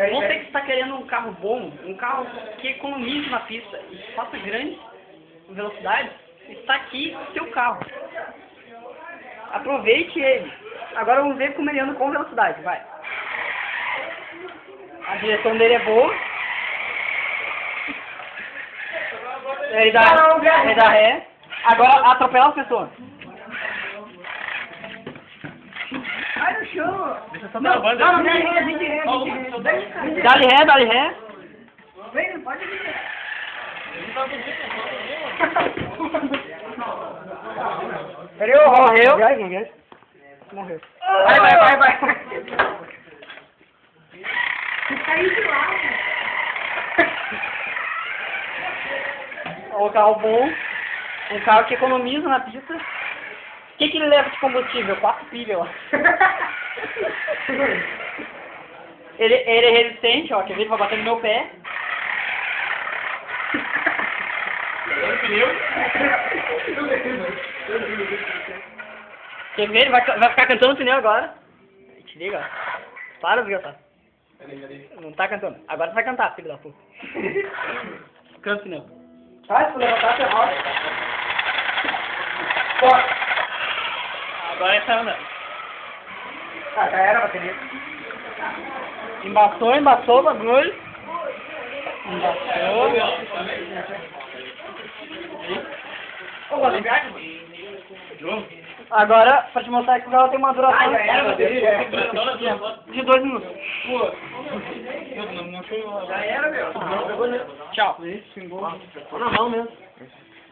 Você que está querendo um carro bom, um carro que economize na pista e que faça grandes velocidades, está aqui o seu carro. Aproveite ele. Agora vamos ver como ele anda com velocidade, vai. A direção dele é boa. Ele dá ré. Agora atropela as pessoas. Ai, no chão! Deixa só dar banda. Não, dá ré, 20 ré. Dá-lhe ré. Vem, não pode vir. Morreu. Morreu. Vai. Caiu de lá. Um carro bom. Um carro que economiza na pista. O que ele leva de combustível? 4 pilhas, ó. Ele é resistente, ó. Quer ver? Ele vai bater no meu pé. Quer ver? Ele vai ficar cantando o pneu agora. Te liga, ó. Para, desgraçado. Não tá cantando. Agora você vai cantar, filho da puta. Canta o pneu. Vai, se levantar, você roda. Agora ele tá andando. Ah, já era a bateria. Embaçou o bagulho. Embaçou. Agora, pra te mostrar que o carro tem uma duração de 2 minutos. Já era, meu. Tchau. Tô na mão mesmo.